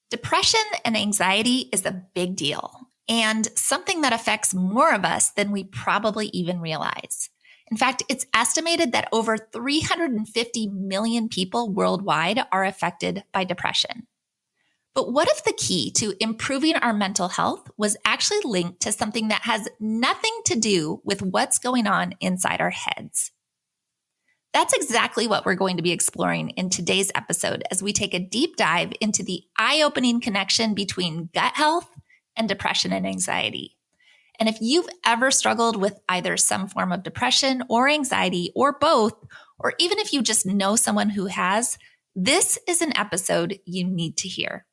Depression and anxiety is a big deal and something that affects more of us than we probably even realize. In fact, it's estimated that over 350 million people worldwide are affected by depression. But what if the key to improving our mental health was actually linked to something that has nothing to do with what's going on inside our heads? That's exactly what we're going to be exploring in today's episode as we take a deep dive into the eye-opening connection between gut health and depression and anxiety. And if you've ever struggled with either some form of depression or anxiety or both, or even if you just know someone who has, this is an episode you need to hear.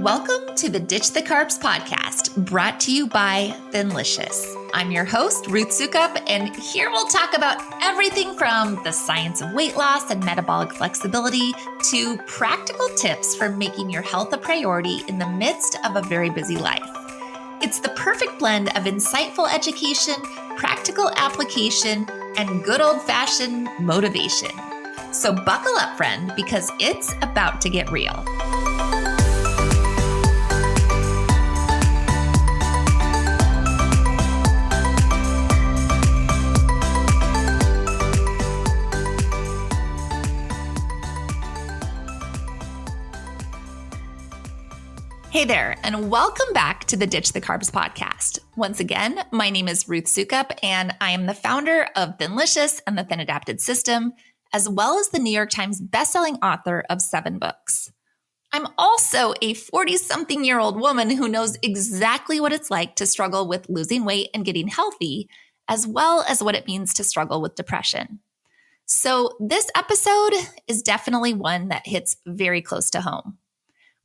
Welcome to the Ditch the Carbs podcast, brought to you by Thinlicious. I'm your host, Ruth Soukup, and here we'll talk about everything from the science of weight loss and metabolic flexibility to practical tips for making your health a priority in the midst of a very busy life. It's the perfect blend of insightful education, practical application, and good old-fashioned motivation. So buckle up, friend, because it's about to get real. Hey there, and welcome back to the Ditch the Carbs podcast. Once again, my name is Ruth Soukup, and I am the founder of Thinlicious and the Thin Adapted System, as well as the New York Times bestselling author of 7 books. I'm also a 40-something-year-old woman who knows exactly what it's like to struggle with losing weight and getting healthy, as well as what it means to struggle with depression. So this episode is definitely one that hits very close to home.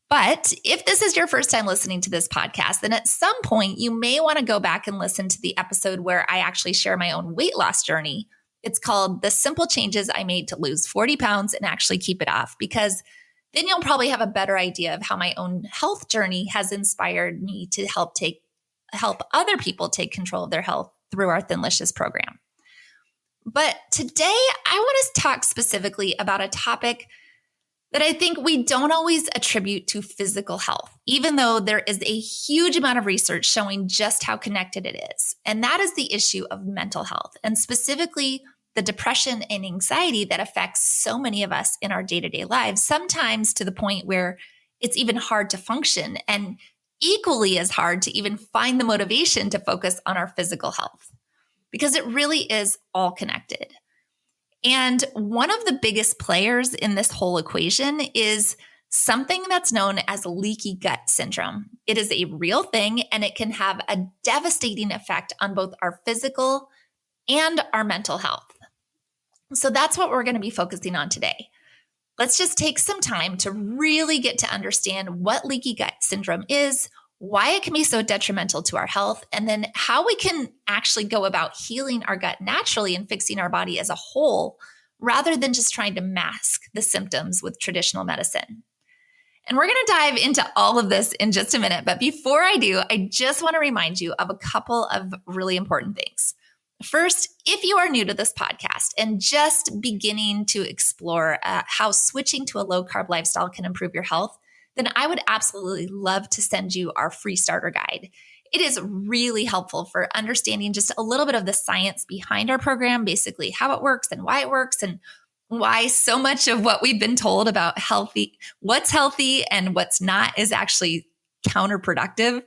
But if this is your first time listening to this podcast, then at some point you may want to go back and listen to the episode where I actually share my own weight loss journey. It's called The Simple Changes I Made to Lose 40 Pounds and Actually Keep It Off, because then you'll probably have a better idea of how my own health journey has inspired me to help other people take control of their health through our Thinlicious program. But today I want to talk specifically about a topic that I think we don't always attribute to physical health, even though there is a huge amount of research showing just how connected it is. And that is the issue of mental health, and specifically the depression and anxiety that affects so many of us in our day-to-day lives, sometimes to the point where it's even hard to function, and equally as hard to even find the motivation to focus on our physical health, because it really is all connected. And one of the biggest players in this whole equation is something that's known as leaky gut syndrome. It is a real thing, and it can have a devastating effect on both our physical and our mental health. So that's what we're going to be focusing on today. Let's just take some time to really get to understand what leaky gut syndrome is, why it can be so detrimental to our health, and then how we can actually go about healing our gut naturally and fixing our body as a whole, rather than just trying to mask the symptoms with traditional medicine. And we're going to dive into all of this in just a minute. But before I do, I just want to remind you of a couple of really important things. First, if you are new to this podcast and just beginning to explore how switching to a low-carb lifestyle can improve your health, then I would absolutely love to send you our free starter guide. It is really helpful for understanding just a little bit of the science behind our program, basically how it works and why so much of what we've been told about what's healthy and what's not is actually counterproductive.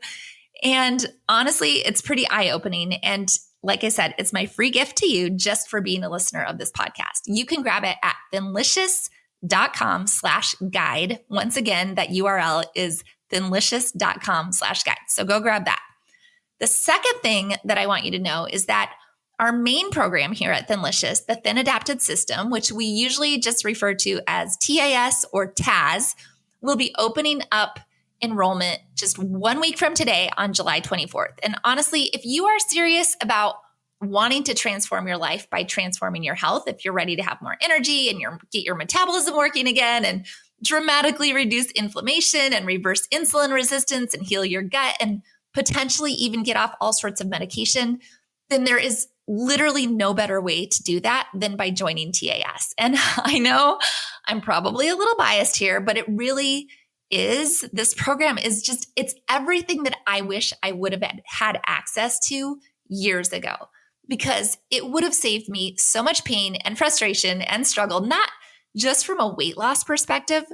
And honestly, it's pretty eye-opening. And like I said, it's my free gift to you just for being a listener of this podcast. You can grab it at thinlicious.com/guide. Once again, that URL is thinlicious.com/guide. So go grab that. The second thing that I want you to know is that our main program here at Thinlicious, the Thin Adapted System, which we usually just refer to as TAS or TAS, will be opening up enrollment just 1 week from today on July 24th. And honestly, if you are serious about wanting to transform your life by transforming your health, if you're ready to have more energy and get your metabolism working again and dramatically reduce inflammation and reverse insulin resistance and heal your gut and potentially even get off all sorts of medication, then there is literally no better way to do that than by joining TAS. And I know I'm probably a little biased here, but it really is. This program is just, it's everything that I wish I would have had access to years ago, because it would have saved me so much pain and frustration and struggle, not just from a weight loss perspective,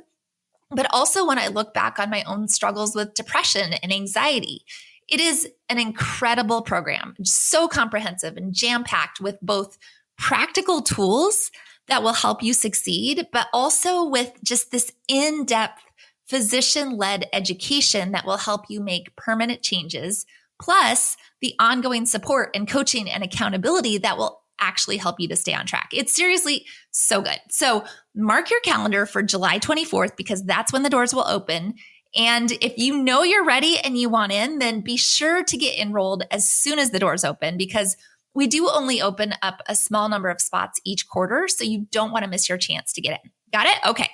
but also when I look back on my own struggles with depression and anxiety. It is an incredible program, so comprehensive and jam-packed with both practical tools that will help you succeed, but also with just this in-depth physician-led education that will help you make permanent changes, plus the ongoing support and coaching and accountability that will actually help you to stay on track. It's seriously so good. So mark your calendar for July 24th, because that's when the doors will open. And if you know you're ready and you want in, then be sure to get enrolled as soon as the doors open, because we do only open up a small number of spots each quarter. So you don't want to miss your chance to get in. Got it? Okay,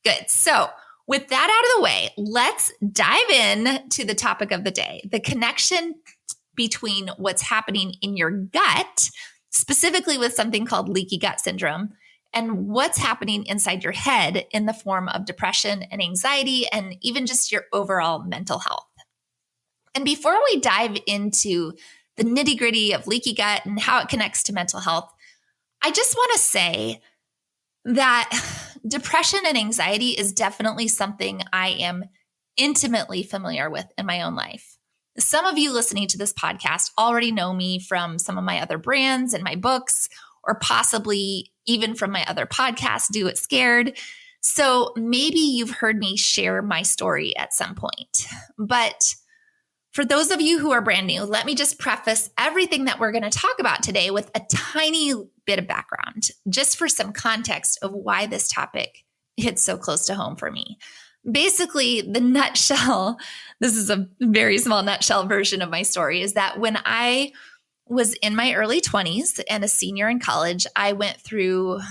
good. So with that out of the way, let's dive in to the topic of the day, the connection between what's happening in your gut, specifically with something called leaky gut syndrome, and what's happening inside your head in the form of depression and anxiety, and even just your overall mental health. And before we dive into the nitty-gritty of leaky gut and how it connects to mental health, I just want to say that depression and anxiety is definitely something I am intimately familiar with in my own life. Some of you listening to this podcast already know me from some of my other brands and my books, or possibly even from my other podcast, Do It Scared. So maybe you've heard me share my story at some point. But for those of you who are brand new, let me just preface everything that we're going to talk about today with a tiny bit of background, just for some context of why this topic hits so close to home for me. Basically, the nutshell, this is a very small nutshell version of my story, is that when I was in my early 20s and a senior in college, I went through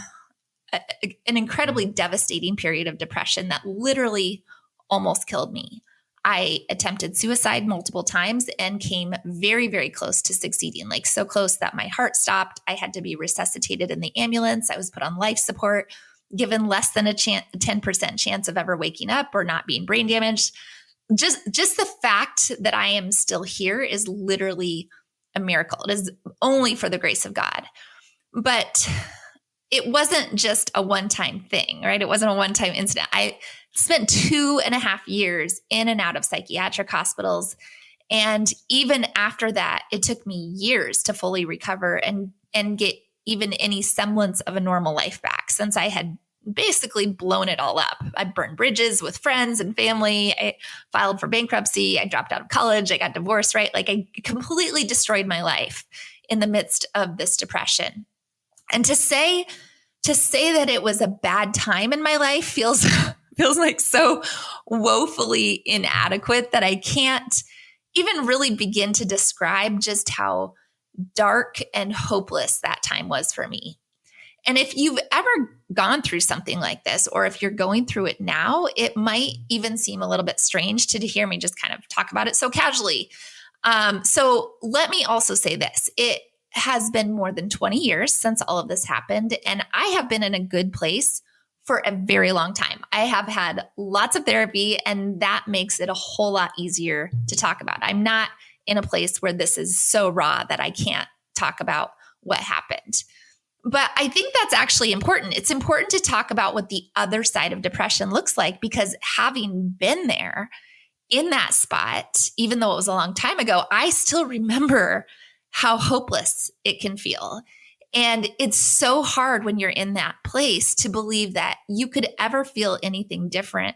an incredibly devastating period of depression that literally almost killed me. I attempted suicide multiple times and came very, very close to succeeding, like so close that my heart stopped. I had to be resuscitated in the ambulance. I was put on life support, given less than a 10% chance of ever waking up or not being brain damaged. Just the fact that I am still here is literally a miracle. It is only for the grace of God. But it wasn't just a one-time thing, right? It wasn't a one-time incident. I spent 2.5 years in and out of psychiatric hospitals. And even after that, it took me years to fully recover and get even any semblance of a normal life back, since I had basically blown it all up. I burned bridges with friends and family. I filed for bankruptcy. I dropped out of college. I got divorced, right? Like I completely destroyed my life in the midst of this depression. And to say that it was a bad time in my life feels like so woefully inadequate that I can't even really begin to describe just how dark and hopeless that time was for me. And if you've ever gone through something like this, or if you're going through it now, it might even seem a little bit strange to hear me just kind of talk about it so casually. So let me also say this. It has been more than 20 years since all of this happened, and I have been in a good place for a very long time. I have had lots of therapy, and that makes it a whole lot easier to talk about. I'm not in a place where this is so raw that I can't talk about what happened. But I think that's actually important. It's important to talk about what the other side of depression looks like, because having been there in that spot, even though it was a long time ago, I still remember how hopeless it can feel. And it's so hard when you're in that place to believe that you could ever feel anything different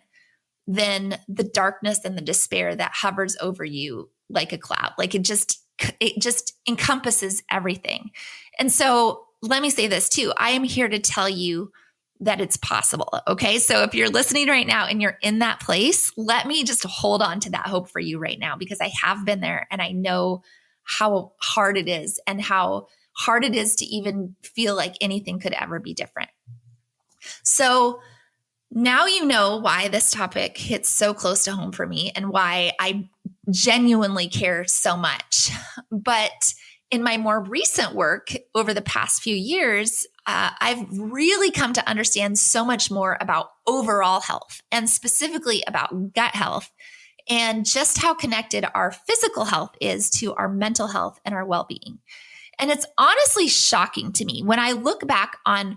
than the darkness and the despair that hovers over you like a cloud. Like it just encompasses everything. And so let me say this too. I am here to tell you that it's possible. Okay. So if you're listening right now and you're in that place, let me just hold on to that hope for you right now, because I have been there and I know how hard it is, and how hard it is to even feel like anything could ever be different. So now you know why this topic hits so close to home for me and why I genuinely care so much. But in my more recent work over the past few years, I've really come to understand so much more about overall health and specifically about gut health and just how connected our physical health is to our mental health and our well-being. And it's honestly shocking to me when I look back on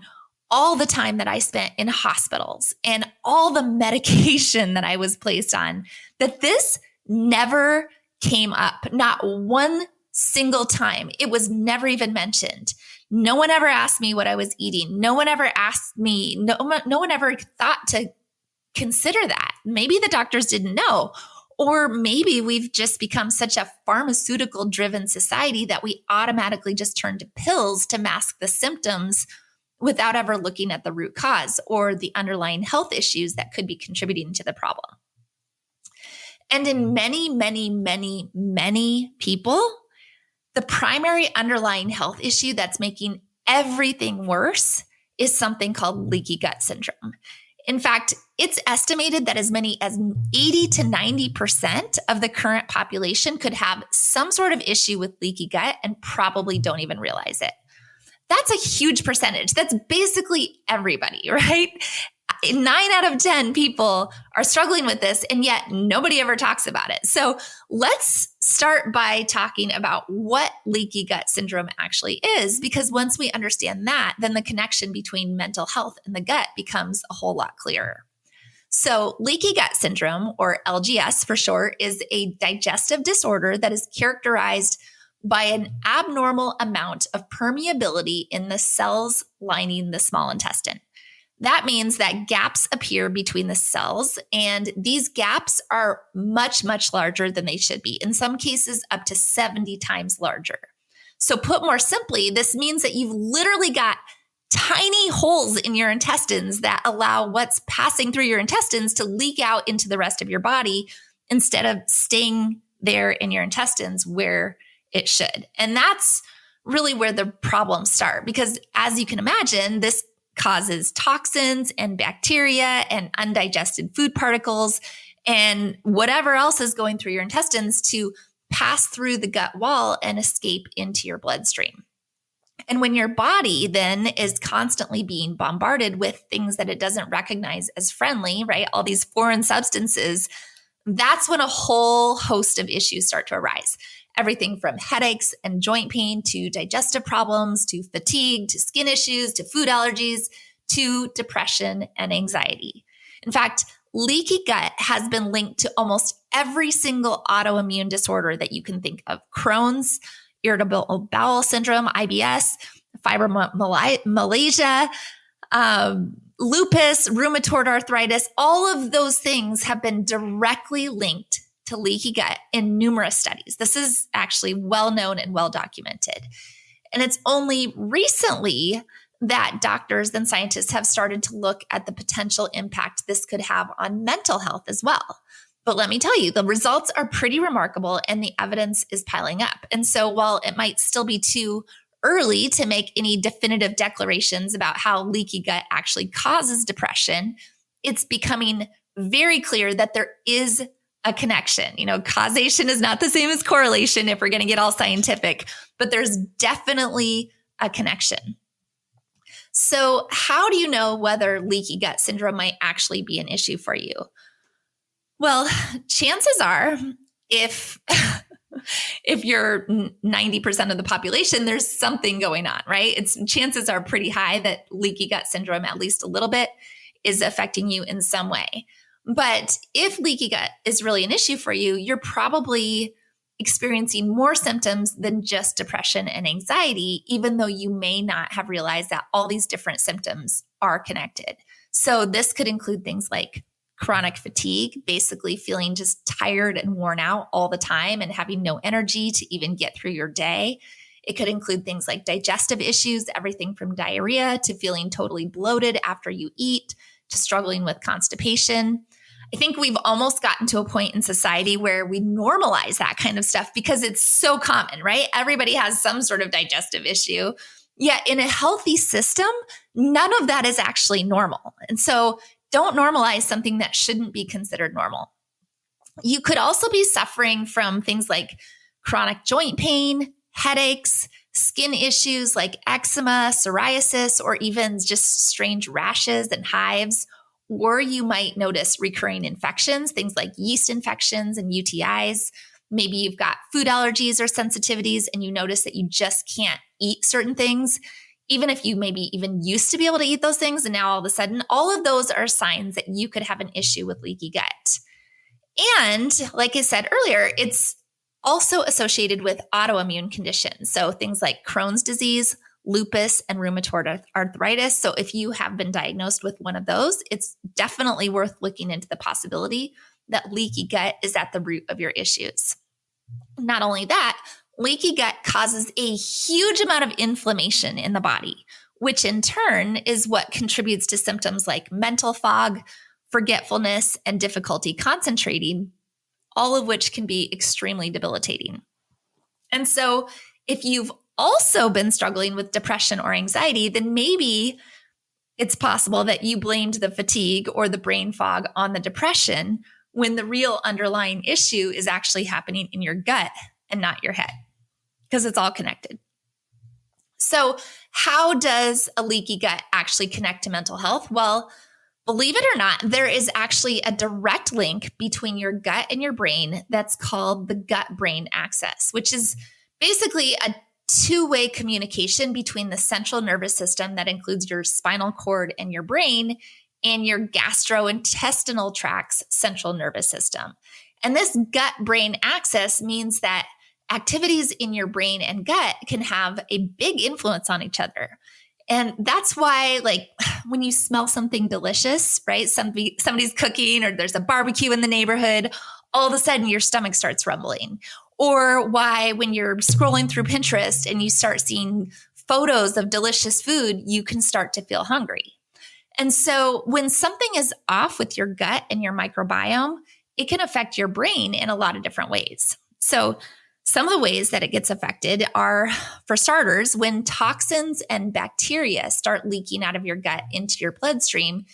all the time that I spent in hospitals and all the medication that I was placed on, that this never came up, not one single time. It was never even mentioned. No one ever asked me what I was eating. No one ever asked me, no one ever thought to consider that. Maybe the doctors didn't know, or maybe we've just become such a pharmaceutical driven society that we automatically just turn to pills to mask the symptoms without ever looking at the root cause or the underlying health issues that could be contributing to the problem. And in many, many, many, many people, the primary underlying health issue that's making everything worse is something called leaky gut syndrome. In fact, it's estimated that as many as 80 to 90% of the current population could have some sort of issue with leaky gut and probably don't even realize it. That's a huge percentage. That's basically everybody, right? 9 out of 10 people are struggling with this, and yet nobody ever talks about it. So let's start by talking about what leaky gut syndrome actually is, because once we understand that, then the connection between mental health and the gut becomes a whole lot clearer. So leaky gut syndrome, or LGS for short, is a digestive disorder that is characterized by an abnormal amount of permeability in the cells lining the small intestine. That means that gaps appear between the cells, and these gaps are much, much larger than they should be. In some cases, up to 70 times larger. So put more simply, this means that you've literally got tiny holes in your intestines that allow what's passing through your intestines to leak out into the rest of your body instead of staying there in your intestines where it should. And that's really where the problems start, because as you can imagine, this causes toxins and bacteria and undigested food particles and whatever else is going through your intestines to pass through the gut wall and escape into your bloodstream. And when your body then is constantly being bombarded with things that it doesn't recognize as friendly, right? All these foreign substances, that's when a whole host of issues start to arise. Everything from headaches and joint pain to digestive problems, to fatigue, to skin issues, to food allergies, to depression and anxiety. In fact, leaky gut has been linked to almost every single autoimmune disorder that you can think of. Crohn's, irritable bowel syndrome, IBS, fibromyalgia, lupus, rheumatoid arthritis, all of those things have been directly linked to leaky gut in numerous studies. This is actually well known and well documented. And it's only recently that doctors and scientists have started to look at the potential impact this could have on mental health as well. But let me tell you, the results are pretty remarkable and the evidence is piling up. And so while it might still be too early to make any definitive declarations about how leaky gut actually causes depression, it's becoming very clear that there is a connection. You know, causation is not the same as correlation if we're going to get all scientific, but there's definitely a connection. So how do you know whether leaky gut syndrome might actually be an issue for you? Well, chances are if you're 90% of the population, there's something going on, right? Chances are pretty high that leaky gut syndrome, at least a little bit, is affecting you in some way. But if leaky gut is really an issue for you, you're probably experiencing more symptoms than just depression and anxiety, even though you may not have realized that all these different symptoms are connected. So this could include things like chronic fatigue, basically feeling just tired and worn out all the time and having no energy to even get through your day. It could include things like digestive issues, everything from diarrhea to feeling totally bloated after you eat to struggling with constipation. I think we've almost gotten to a point in society where we normalize that kind of stuff because it's so common, right? Everybody has some sort of digestive issue. Yet in a healthy system, none of that is actually normal. And so don't normalize something that shouldn't be considered normal. You could also be suffering from things like chronic joint pain, headaches, skin issues like eczema, psoriasis, or even just strange rashes and hives. Or you might notice recurring infections, things like yeast infections and UTIs. Maybe you've got food allergies or sensitivities and you notice that you just can't eat certain things, even if you maybe even used to be able to eat those things. And now all of a sudden, all of those are signs that you could have an issue with leaky gut. And like I said earlier, it's also associated with autoimmune conditions. So things like Crohn's disease, lupus, and rheumatoid arthritis. So if you have been diagnosed with one of those, it's definitely worth looking into the possibility that leaky gut is at the root of your issues. Not only that, leaky gut causes a huge amount of inflammation in the body, which in turn is what contributes to symptoms like mental fog, forgetfulness, and difficulty concentrating, all of which can be extremely debilitating. And so if you've also been struggling with depression or anxiety, then maybe it's possible that you blamed the fatigue or the brain fog on the depression when the real underlying issue is actually happening in your gut and not your head, because it's all connected. So how does a leaky gut actually connect to mental health? Well, believe it or not, there is actually a direct link between your gut and your brain that's called the gut-brain axis, which is basically a two-way communication between the central nervous system that includes your spinal cord and your brain and your gastrointestinal tract's central nervous system. And this gut-brain axis means that activities in your brain and gut can have a big influence on each other. And that's why, like, when you smell something delicious, right? Somebody's cooking or there's a barbecue in the neighborhood, all of a sudden your stomach starts rumbling. Or why when you're scrolling through Pinterest and you start seeing photos of delicious food, you can start to feel hungry. And so when something is off with your gut and your microbiome, it can affect your brain in a lot of different ways. So some of the ways that it gets affected are, for starters, when toxins and bacteria start leaking out of your gut into your bloodstream,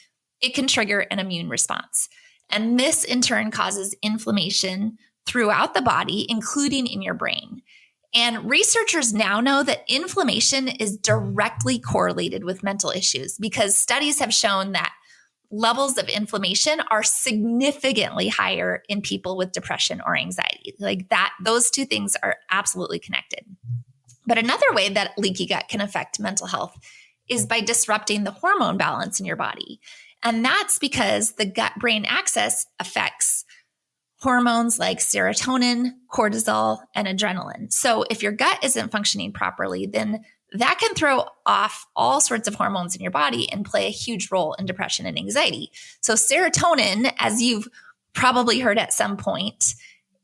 it can trigger an immune response. And this in turn causes inflammation throughout the body, including in your brain. And researchers now know that inflammation is directly correlated with mental issues because studies have shown that levels of inflammation are significantly higher in people with depression or anxiety. Like that, those two things are absolutely connected. But another way that leaky gut can affect mental health is by disrupting the hormone balance in your body. And that's because the gut-brain axis affects hormones like serotonin, cortisol, and adrenaline. So if your gut isn't functioning properly, then that can throw off all sorts of hormones in your body and play a huge role in depression and anxiety. So serotonin, as you've probably heard at some point,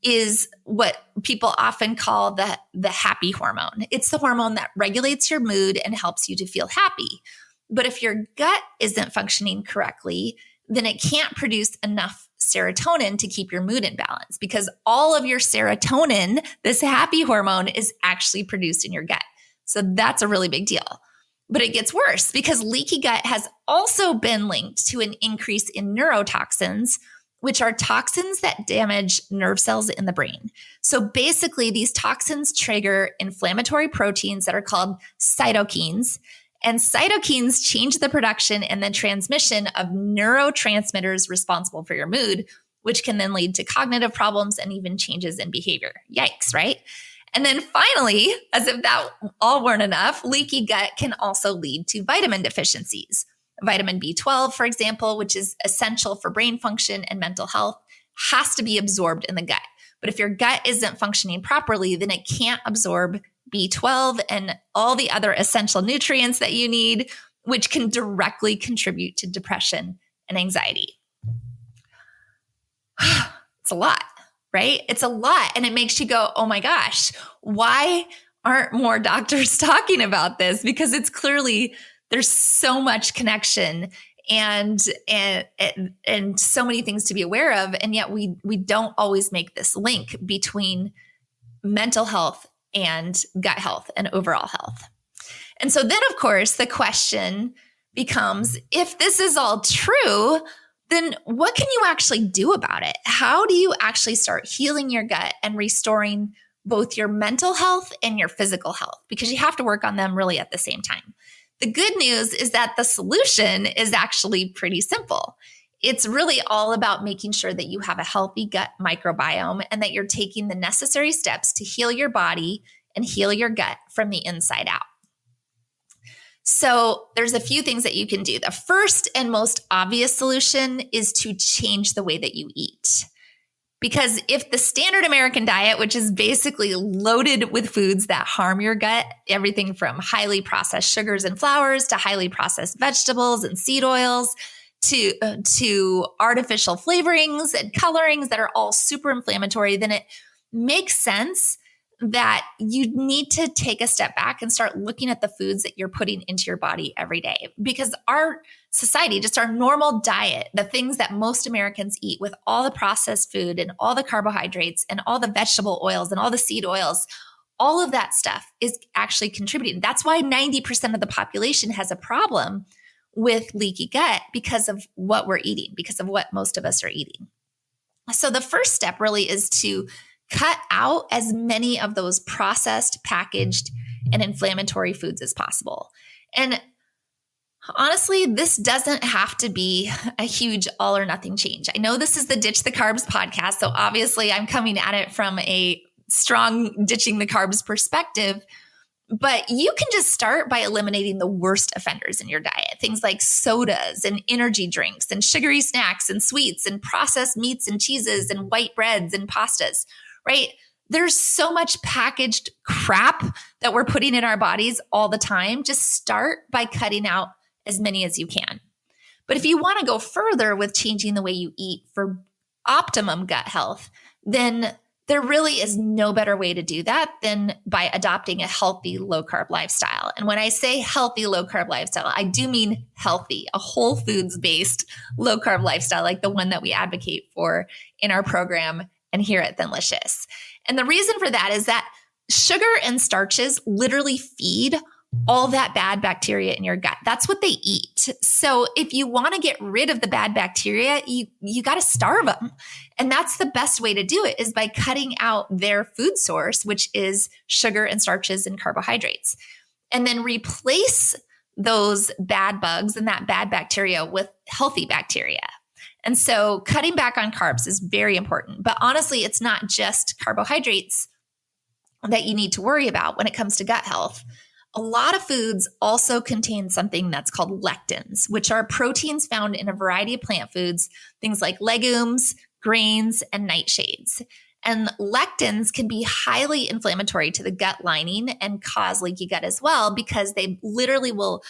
is what people often call the happy hormone. It's the hormone that regulates your mood and helps you to feel happy. But if your gut isn't functioning correctly, then it can't produce enough serotonin to keep your mood in balance because all of your serotonin, this happy hormone, is actually produced in your gut. So that's a really big deal. But it gets worse because leaky gut has also been linked to an increase in neurotoxins, which are toxins that damage nerve cells in the brain. So basically, these toxins trigger inflammatory proteins that are called cytokines. And cytokines change the production and the transmission of neurotransmitters responsible for your mood, which can then lead to cognitive problems and even changes in behavior. Yikes, right? And then finally, as if that all weren't enough, leaky gut can also lead to vitamin deficiencies. Vitamin B12, for example, which is essential for brain function and mental health, has to be absorbed in the gut. But if your gut isn't functioning properly, then it can't absorb B12 and all the other essential nutrients that you need, which can directly contribute to depression and anxiety. It's a lot, right? It's a lot. And it makes you go, oh my gosh, why aren't more doctors talking about this? Because it's clearly, there's so much connection and so many things to be aware of. And yet we don't always make this link between mental health and gut health and overall health. And so then, of course, the question becomes, if this is all true, then what can you actually do about it? How do you actually start healing your gut and restoring both your mental health and your physical health, because you have to work on them really at the same time. The good news is that the solution is actually pretty simple. It's really all about making sure that you have a healthy gut microbiome and that you're taking the necessary steps to heal your body and heal your gut from the inside out. So there's a few things that you can do. The first and most obvious solution is to change the way that you eat. Because if the standard American diet, which is basically loaded with foods that harm your gut, everything from highly processed sugars and flours to highly processed vegetables and seed oils to artificial flavorings and colorings that are all super inflammatory, then it makes sense that you need to take a step back and start looking at the foods that you're putting into your body every day. Because our society, just our normal diet, the things that most Americans eat with all the processed food and all the carbohydrates and all the vegetable oils and all the seed oils, all of that stuff is actually contributing. That's why 90% of the population has a problem with leaky gut, because of what we're eating, because of what most of us are eating. So the first step really is to cut out as many of those processed, packaged, and inflammatory foods as possible. And honestly, this doesn't have to be a huge all or nothing change. I know this is the Ditch the Carbs podcast, so obviously I'm coming at it from a strong ditching the carbs perspective, but you can just start by eliminating the worst offenders in your diet. Things like sodas and energy drinks and sugary snacks and sweets and processed meats and cheeses and white breads and pastas. Right? There's so much packaged crap that we're putting in our bodies all the time. Just start by cutting out as many as you can. But if you want to go further with changing the way you eat for optimum gut health, then there really is no better way to do that than by adopting a healthy low carb lifestyle. And when I say healthy low carb lifestyle, I do mean healthy, a whole foods based low carb lifestyle, like the one that we advocate for in our program and here at Thinlicious. And the reason for that is that sugar and starches literally feed all that bad bacteria in your gut. That's what they eat. So if you want to get rid of the bad bacteria, you got to starve them. And that's the best way to do it, is by cutting out their food source, which is sugar and starches and carbohydrates. And then replace those bad bugs and that bad bacteria with healthy bacteria. And so cutting back on carbs is very important. But honestly, it's not just carbohydrates that you need to worry about when it comes to gut health. A lot of foods also contain something that's called lectins, which are proteins found in a variety of plant foods, things like legumes, grains, and nightshades. And lectins can be highly inflammatory to the gut lining and cause leaky gut as well, because they literally will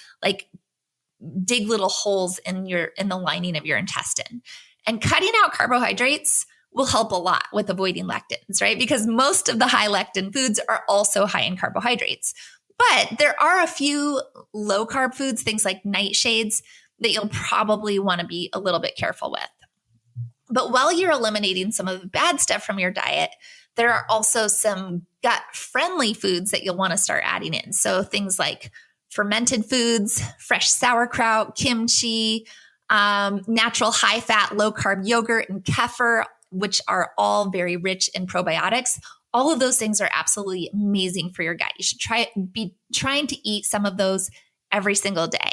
dig little holes in the lining of your intestine. And cutting out carbohydrates will help a lot with avoiding lectins, right? Because most of the high lectin foods are also high in carbohydrates. But there are a few low carb foods, things like nightshades, that you'll probably want to be a little bit careful with. But while you're eliminating some of the bad stuff from your diet, there are also some gut friendly foods that you'll want to start adding in. So things like fermented foods, fresh sauerkraut, kimchi, natural high fat, low carb yogurt and kefir, which are all very rich in probiotics. All of those things are absolutely amazing for your gut. You should be trying to eat some of those every single day.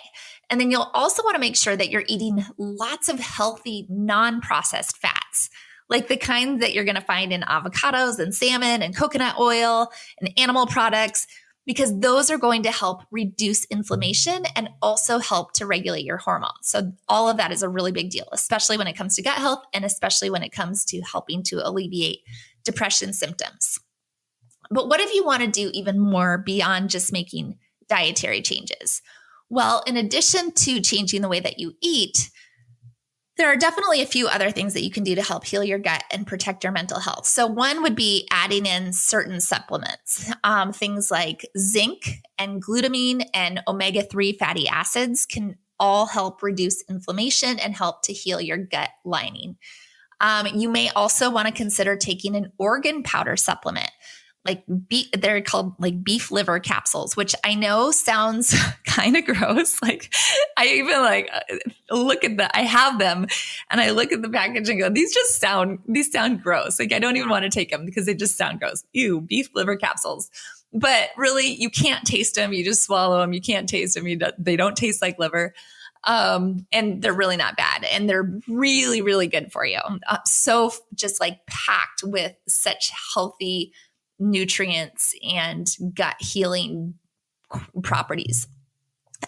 And then you'll also want to make sure that you're eating lots of healthy, non-processed fats, like the kind that you're going to find in avocados and salmon and coconut oil and animal products, because those are going to help reduce inflammation and also help to regulate your hormones. So all of that is a really big deal, especially when it comes to gut health and especially when it comes to helping to alleviate depression symptoms. But what if you want to do even more beyond just making dietary changes? Well, in addition to changing the way that you eat, there are definitely a few other things that you can do to help heal your gut and protect your mental health. So one would be adding in certain supplements. Things like zinc and glutamine and omega-3 fatty acids can all help reduce inflammation and help to heal your gut lining. You may also want to consider taking an organ powder supplement, they're called like beef liver capsules, which I know sounds kind of gross. Like I even I have them and I look at the package and go, these sound gross. Like I don't even want to take them because they just sound gross. Ew, beef liver capsules. But really you can't taste them. You just swallow them. You can't taste them. They don't taste like liver. And they're really not bad. And they're really, really good for you. So just like packed with such healthy nutrients and gut healing properties.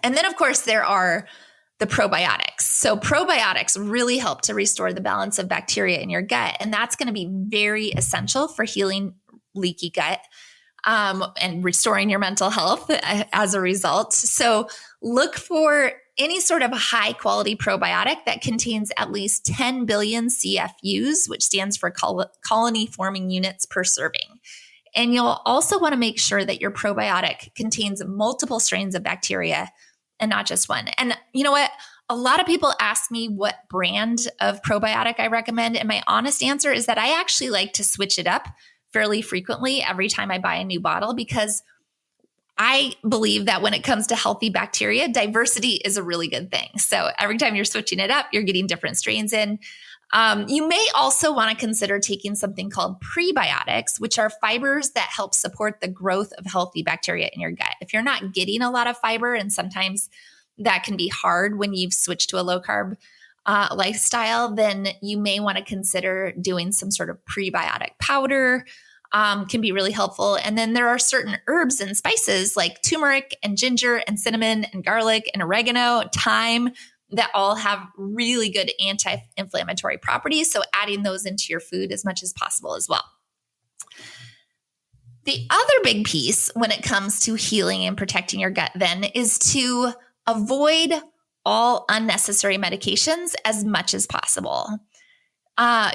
And then of course there are the probiotics. So probiotics really help to restore the balance of bacteria in your gut. And that's going to be very essential for healing leaky gut, and restoring your mental health as a result. So look for any sort of high quality probiotic that contains at least 10 billion CFUs, which stands for colony forming units per serving. And you'll also want to make sure that your probiotic contains multiple strains of bacteria and not just one. And you know what? A lot of people ask me what brand of probiotic I recommend. And my honest answer is that I actually like to switch it up fairly frequently every time I buy a new bottle, because I believe that when it comes to healthy bacteria, diversity is a really good thing. So every time you're switching it up, you're getting different strains in. You may also want to consider taking something called prebiotics, which are fibers that help support the growth of healthy bacteria in your gut. If you're not getting a lot of fiber, and sometimes that can be hard when you've switched to a low carb lifestyle, then you may want to consider doing some sort of prebiotic powder. Can be really helpful. And then there are certain herbs and spices like turmeric and ginger and cinnamon and garlic and oregano, thyme, that all have really good anti-inflammatory properties. So adding those into your food as much as possible as well. The other big piece when it comes to healing and protecting your gut then is to avoid all unnecessary medications as much as possible.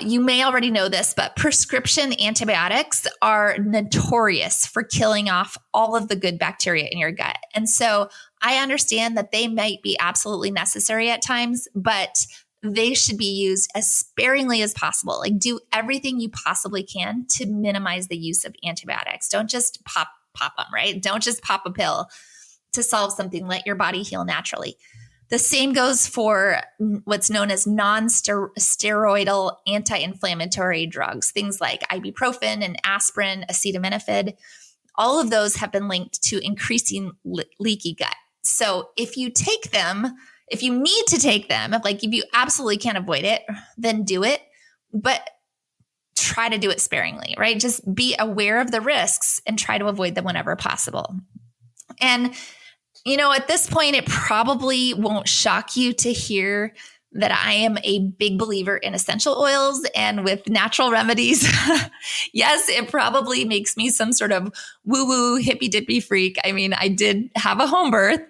You may already know this, but prescription antibiotics are notorious for killing off all of the good bacteria in your gut. And so I understand that they might be absolutely necessary at times, but they should be used as sparingly as possible. Like do everything you possibly can to minimize the use of antibiotics. Don't just pop them, right? Don't just pop a pill to solve something. Let your body heal naturally. The same goes for what's known as non-steroidal anti-inflammatory drugs, things like ibuprofen and aspirin, acetaminophen. All of those have been linked to increasing leaky gut. So if you take them, if you need to take them, if you absolutely can't avoid it, then do it, but try to do it sparingly, right? Just be aware of the risks and try to avoid them whenever possible. And at this point, it probably won't shock you to hear that I am a big believer in essential oils and with natural remedies. Yes, it probably makes me some sort of woo-woo hippy-dippy freak. I mean, I did have a home birth,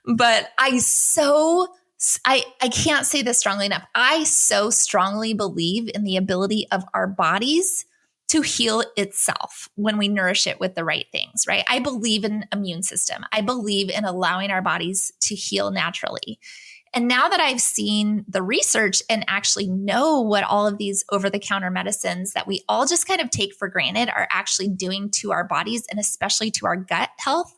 but I can't say this strongly enough. I so strongly believe in the ability of our bodies to heal itself when we nourish it with the right things, right? I believe in immune system. I believe in allowing our bodies to heal naturally. And now that I've seen the research and actually know what all of these over-the-counter medicines that we all just kind of take for granted are actually doing to our bodies and especially to our gut health,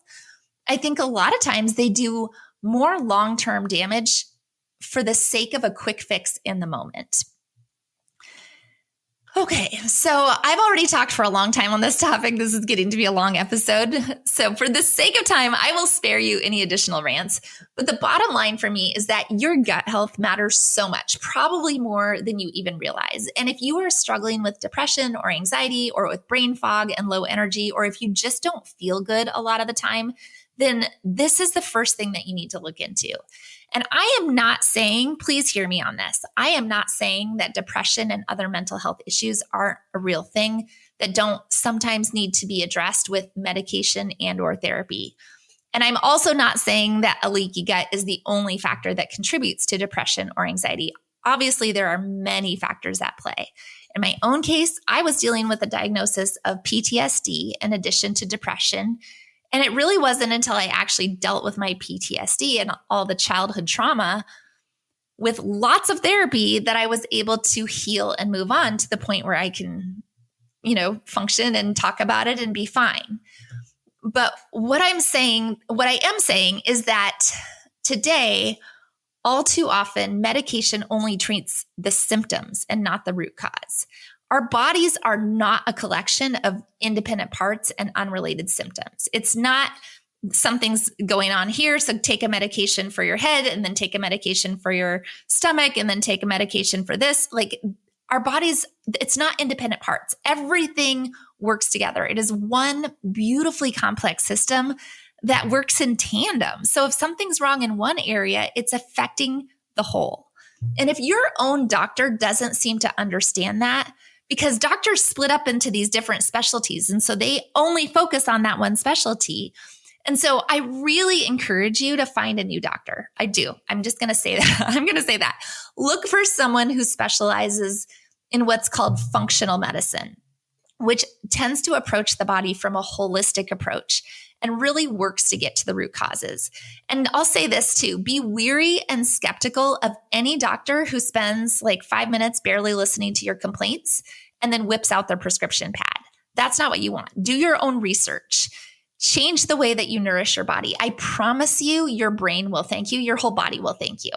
I think a lot of times they do more long-term damage for the sake of a quick fix in the moment. Okay, so I've already talked for a long time on this topic. This is getting to be a long episode. So for the sake of time, I will spare you any additional rants. But the bottom line for me is that your gut health matters so much, probably more than you even realize. And if you are struggling with depression or anxiety or with brain fog and low energy, or if you just don't feel good a lot of the time, then this is the first thing that you need to look into. And I am not saying, please hear me on this, I am not saying that depression and other mental health issues aren't a real thing that don't sometimes need to be addressed with medication and or therapy. And I'm also not saying that a leaky gut is the only factor that contributes to depression or anxiety. Obviously, there are many factors at play. In my own case, I was dealing with a diagnosis of PTSD in addition to depression. And it really wasn't until I actually dealt with my PTSD and all the childhood trauma with lots of therapy that I was able to heal and move on to the point where I can function and talk about it and be fine. But what I am saying is that today, all too often, medication only treats the symptoms and not the root cause. Our bodies are not a collection of independent parts and unrelated symptoms. It's not something's going on here, so take a medication for your head and then take a medication for your stomach and then take a medication for this. Like our bodies, it's not independent parts. Everything works together. It is one beautifully complex system that works in tandem. So if something's wrong in one area, it's affecting the whole. And if your own doctor doesn't seem to understand that, because doctors split up into these different specialties, and so they only focus on that one specialty. And so I really encourage you to find a new doctor. I do. I'm just going to say that. I'm going to say that. Look for someone who specializes in what's called functional medicine, which tends to approach the body from a holistic approach and really works to get to the root causes. And I'll say this too, be weary and skeptical of any doctor who spends like 5 minutes barely listening to your complaints and then whips out their prescription pad. That's not what you want. Do your own research. Change the way that you nourish your body. I promise you, your brain will thank you. Your whole body will thank you.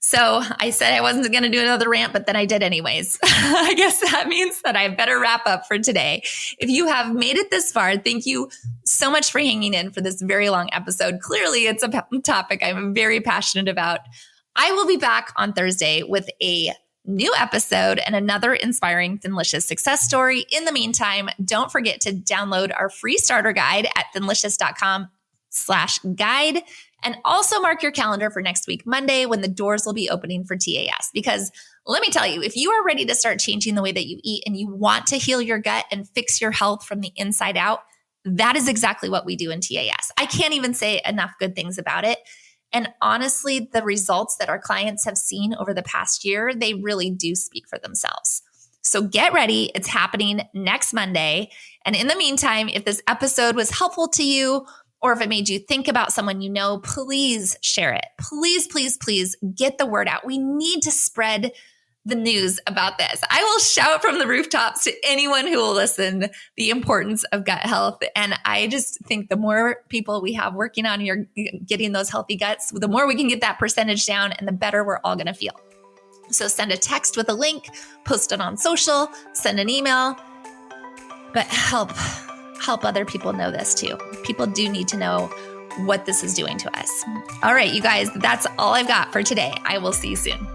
So I said I wasn't going to do another rant, but then I did anyways. I guess that means that I better wrap up for today. If you have made it this far, thank you so much for hanging in for this very long episode. Clearly, it's a topic I'm very passionate about. I will be back on Thursday with a new episode and another inspiring Thinlicious success story. In the meantime, don't forget to download our free starter guide at thinlicious.com/guide. And also mark your calendar for next week, Monday, when the doors will be opening for TAS. Because let me tell you, if you are ready to start changing the way that you eat and you want to heal your gut and fix your health from the inside out, that is exactly what we do in TAS. I can't even say enough good things about it. And honestly, the results that our clients have seen over the past year, they really do speak for themselves. So get ready. It's happening next Monday. And in the meantime, if this episode was helpful to you, or if it made you think about someone you know, please share it. Please, please, please get the word out. We need to spread the news about this. I will shout from the rooftops to anyone who will listen the importance of gut health. And I just think the more people we have working on getting those healthy guts, the more we can get that percentage down and the better we're all going to feel. So send a text with a link, post it on social, send an email, but help other people know this too. People do need to know what this is doing to us. All right, you guys, that's all I've got for today. I will see you soon.